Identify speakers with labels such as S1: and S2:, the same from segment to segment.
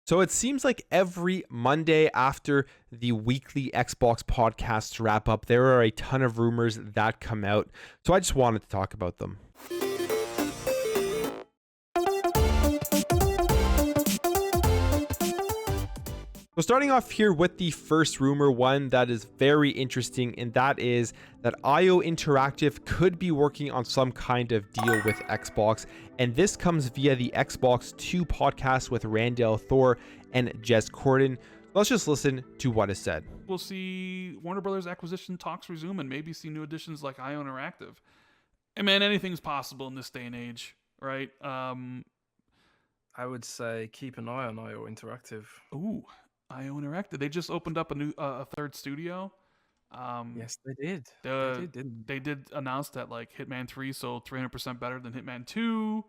S1: So it seems like every Monday after the weekly Xbox podcasts wrap up, there are a ton of rumors that come out. So I just wanted to talk about them. So starting off here with the first rumor, one that is very interesting, and that is that IO Interactive could be working on some kind of deal with Xbox. And this comes via the Xbox 2 podcast with Randall Thor and Jez Corden. Let's just listen to what is said.
S2: We'll see Warner Brothers acquisition talks resume and maybe see new additions like IO Interactive. And man, anything's possible in this day and age, right?
S3: I would say keep an eye on IO Interactive.
S2: Ooh, IO Interactive. They just opened up a new a third studio.
S3: Yes, they did.
S2: They did announce that like Hitman 3 sold 300% better than Hitman 2.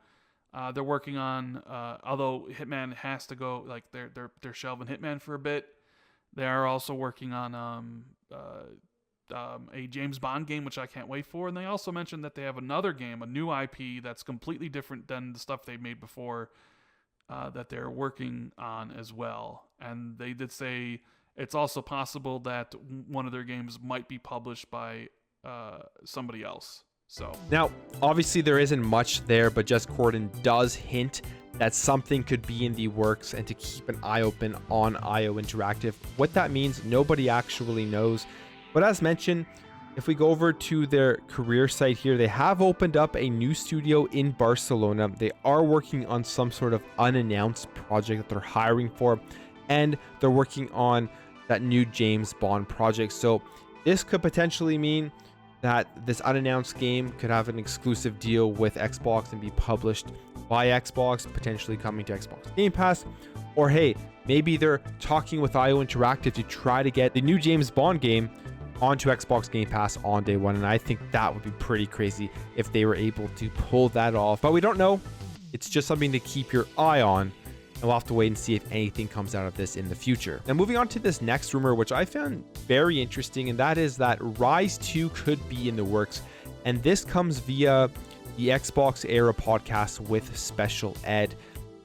S2: They're working on although Hitman has to go, like they're shelving Hitman for a bit. They are also working on a James Bond game, which I can't wait for. And they also mentioned that they have another game, a new IP that's completely different than the stuff they made before, that they're working on as well. And they did say it's also possible that one of their games might be published by somebody else. So
S1: now, obviously there isn't much there, but Jez Corden does hint that something could be in the works and to keep an eye open on IO Interactive. What that means, nobody actually knows. But as mentioned, if we go over to their career site here, they have opened up a new studio in Barcelona. They are working on some sort of unannounced project that they're hiring for, and they're working on that new James Bond project. So this could potentially mean that this unannounced game could have an exclusive deal with Xbox and be published by Xbox, potentially coming to Xbox Game Pass. Or hey, maybe they're talking with IO Interactive to try to get the new James Bond game onto Xbox Game Pass on day one. And I think that would be pretty crazy if they were able to pull that off. But we don't know. It's just something to keep your eye on. And we'll have to wait and see if anything comes out of this in the future. Now, moving on to this next rumor, which I found very interesting, and that is that Ryse 2 could be in the works. And this comes via the Xbox Era podcast with Special Ed.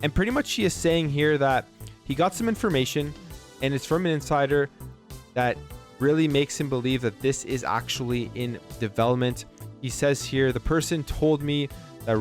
S1: And pretty much he is saying here that he got some information, and it's from an insider that really makes him believe that this is actually in development. He says here, the person told me that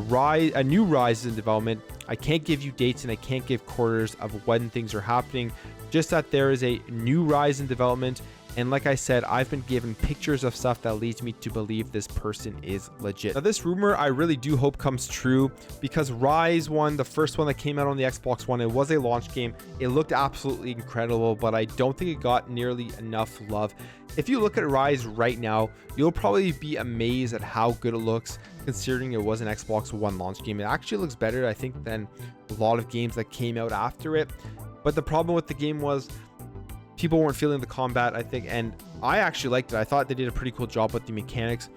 S1: a new Ryse is in development. I can't give you dates and I can't give quarters of when things are happening, just that there is a new Ryse in development. And like I said, I've been given pictures of stuff that leads me to believe this person is legit. Now, this rumor I really do hope comes true, because Ryse 1, the first one that came out on the Xbox One, it was a launch game. It looked absolutely incredible, but I don't think it got nearly enough love. If you look at Ryse right now, you'll probably be amazed at how good it looks, considering it was an Xbox One launch game. It actually looks better, I think, than a lot of games that came out after it. But the problem with the game was people weren't feeling the combat, I think, and I actually liked it. I thought they did a pretty cool job with the mechanics.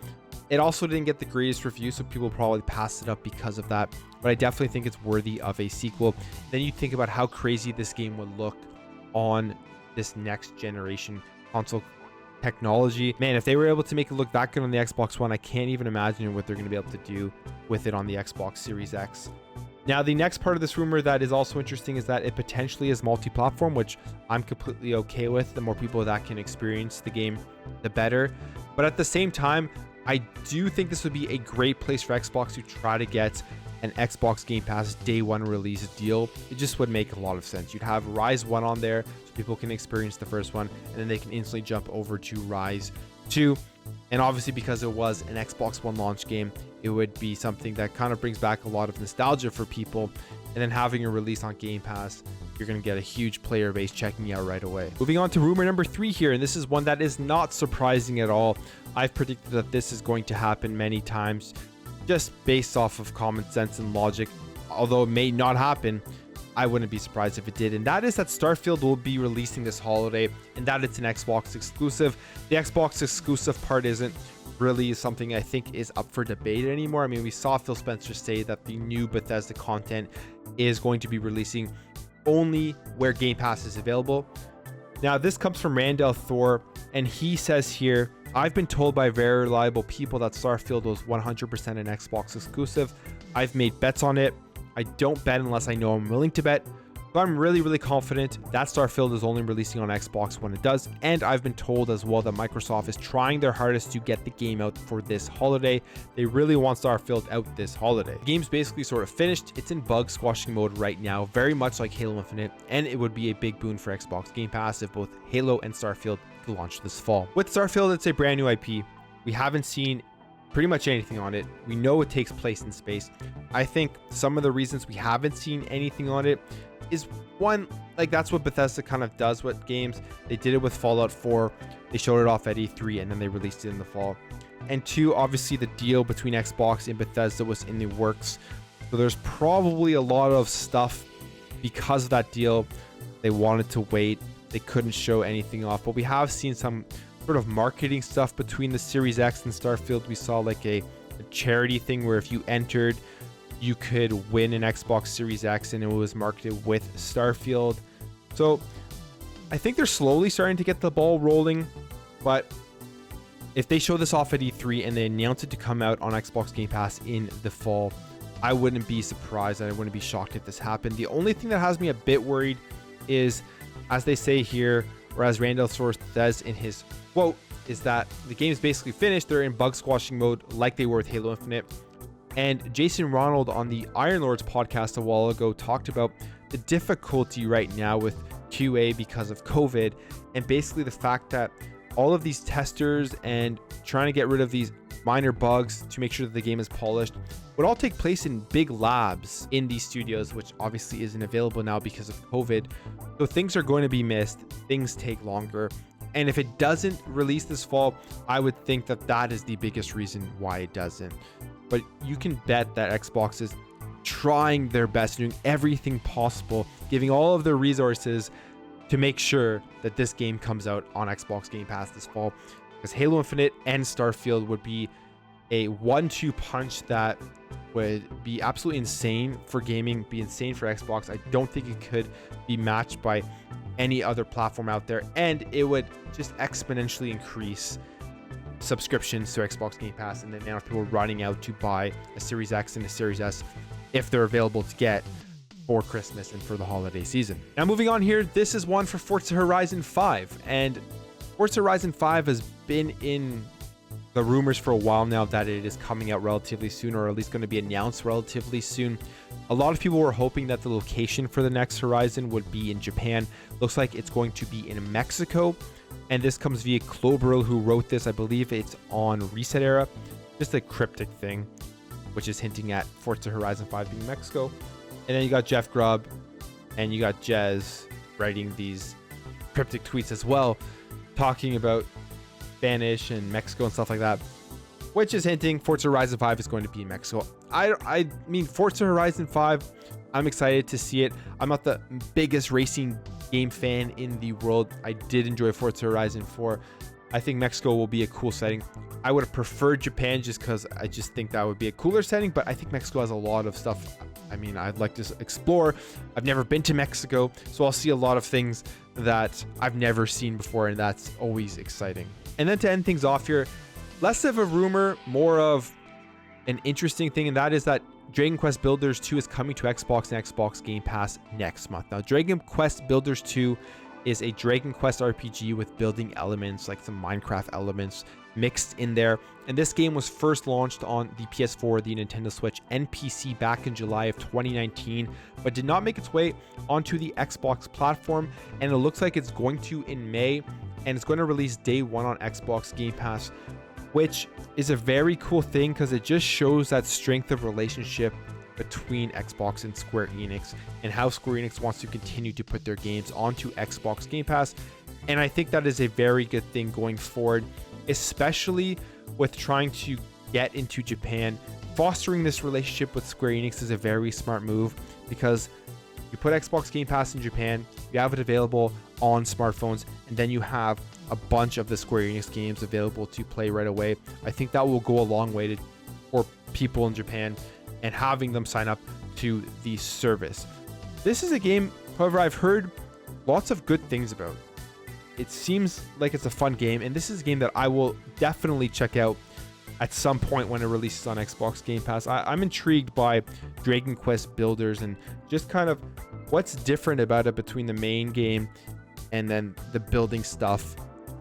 S1: It also didn't get the greatest review, so people probably passed it up because of that. But I definitely think it's worthy of a sequel. Then you think about how crazy this game would look on this next generation console technology. Man, if they were able to make it look that good on the Xbox One, I can't even imagine what they're going to be able to do with it on the Xbox Series X. Now, the next part of this rumor that is also interesting is that it potentially is multi-platform, which I'm completely okay with. The more people that can experience the game, the better. But at the same time, I do think this would be a great place for Xbox to try to get an Xbox Game Pass day one release deal. It just would make a lot of sense. You'd have Ryse 1 on there so people can experience the first one, and then they can instantly jump over to Ryse 2. And obviously, because it was an Xbox One launch game, it would be something that kind of brings back a lot of nostalgia for people. And then having a release on Game Pass, you're going to get a huge player base checking out right away. Moving on to rumor number 3 here, and this is one that is not surprising at all. I've predicted that this is going to happen many times, just based off of common sense and logic. Although it may not happen, I wouldn't be surprised if it did. And that is that Starfield will be releasing this holiday, and that it's an Xbox exclusive. The Xbox exclusive part isn't really something I think is up for debate anymore. I mean, we saw Phil Spencer say that the new Bethesda content is going to be releasing only where Game Pass is available. Now, this comes from Randall Thor, and he says here, I've been told by very reliable people that Starfield was 100% an Xbox exclusive. I've made bets on it. I don't bet unless I know I'm willing to bet. So I'm really, really confident that Starfield is only releasing on Xbox when it does. And I've been told as well that Microsoft is trying their hardest to get the game out for this holiday. They really want Starfield out this holiday. The game's basically sort of finished. It's in bug squashing mode right now, very much like Halo Infinite, and it would be a big boon for Xbox Game Pass if both Halo and Starfield could launch this fall. With Starfield, it's a brand new IP. We haven't seen pretty much anything on it. We know it takes place in space. I think some of the reasons we haven't seen anything on it is, one, like that's what Bethesda kind of does with games. They did it with Fallout 4. They showed it off at E3 and then they released it in the fall. And two, obviously the deal between Xbox and Bethesda was in the works. So there's probably a lot of stuff because of that deal. They wanted to wait. They couldn't show anything off, but we have seen some sort of marketing stuff between the Series X and Starfield. We saw like a charity thing where if you entered, you could win an Xbox Series X, and it was marketed with Starfield. So I think they're slowly starting to get the ball rolling, but if they show this off at E3 and they announce it to come out on Xbox Game Pass in the fall, I wouldn't be surprised and I wouldn't be shocked if this happened. The only thing that has me a bit worried is, as they say here, or as Randall Source says in his quote, is that the game's basically finished. They're in bug squashing mode like they were with Halo Infinite. And Jason Ronald on the Iron Lords podcast a while ago talked about the difficulty right now with QA because of COVID, and basically the fact that all of these testers and trying to get rid of these minor bugs to make sure that the game is polished would all take place in big labs in these studios, which obviously isn't available now because of COVID. So things are going to be missed. Things take longer. And if it doesn't release this fall, I would think that that is the biggest reason why it doesn't. But you can bet that Xbox is trying their best, doing everything possible, giving all of their resources to make sure that this game comes out on Xbox Game Pass this fall. Because Halo Infinite and Starfield would be a 1-2 punch that would be absolutely insane for gaming, be insane for Xbox. I don't think it could be matched by any other platform out there, and it would just exponentially increase subscriptions to Xbox Game Pass and the amount of people running out to buy a Series X and a Series S if they're available to get for Christmas and for the holiday season. Now moving on here, this is one for Forza Horizon 5, and Forza Horizon 5 has been in the rumors for a while now that it is coming out relatively soon, or at least going to be announced relatively soon. A lot of people were hoping that the location for the next Horizon would be in Japan. Looks like it's going to be in Mexico, and this comes via Clobril, who wrote this. I believe it's on Reset Era. Just a cryptic thing, which is hinting at Forza Horizon 5 being Mexico. And then you got Jeff Grubb and you got Jez writing these cryptic tweets as well, talking about Spanish and Mexico and stuff like that, which is hinting Forza Horizon 5 is going to be in Mexico. I mean, Forza Horizon 5, I'm excited to see it. I'm not the biggest racing game fan in the world. I did enjoy Forza Horizon 4. I think Mexico will be a cool setting. I would have preferred Japan just because I just think that would be a cooler setting, but I think Mexico has a lot of stuff. I mean, I'd like to explore. I've never been to Mexico, so I'll see a lot of things that I've never seen before, and that's always exciting. And then to end things off here, less of a rumor, more of an interesting thing, and that is that Dragon Quest Builders 2 is coming to Xbox and Xbox Game Pass next month. Now, Dragon Quest Builders 2 is a Dragon Quest RPG with building elements, like some Minecraft elements mixed in there. And this game was first launched on the PS4, the Nintendo Switch, and PC back in July of 2019, but did not make its way onto the Xbox platform. And it looks like it's going to in May, and it's going to release day one on Xbox Game Pass, which is a very cool thing because it just shows that strength of relationship between Xbox and Square Enix, and how Square Enix wants to continue to put their games onto Xbox Game Pass. And I think that is a very good thing going forward, especially with trying to get into Japan. Fostering this relationship with Square Enix is a very smart move, because you put Xbox Game Pass in Japan, you have it available on smartphones, and then you have a bunch of the Square Enix games available to play right away. I think that will go a long way for people in Japan and having them sign up to the service. This is a game, however, I've heard lots of good things about. It seems like it's a fun game, and this is a game that I will definitely check out at some point when it releases on Xbox Game Pass. I'm intrigued by Dragon Quest Builders and just kind of What's different about it between the main game and then the building stuff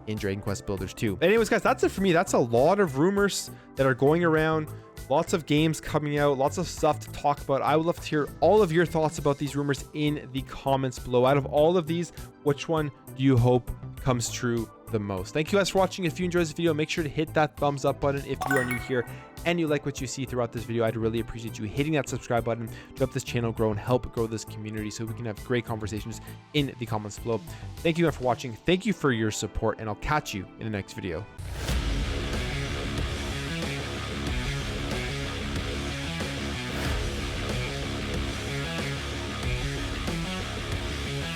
S1: in Dragon Quest Builders 2? Anyways, guys, that's it for me. That's a lot of rumors that are going around. Lots of games coming out, lots of stuff to talk about. I would love to hear all of your thoughts about these rumors in the comments below. Out of all of these, which one do you hope comes true the most? Thank you guys for watching. If you enjoyed this video, make sure to hit that thumbs up button. If you are new here and you like what you see throughout this video, I'd really appreciate you hitting that subscribe button to help this channel grow and help grow this community so we can have great conversations in the comments below. Thank you guys for watching. Thank you for your support, and I'll catch you in the next video.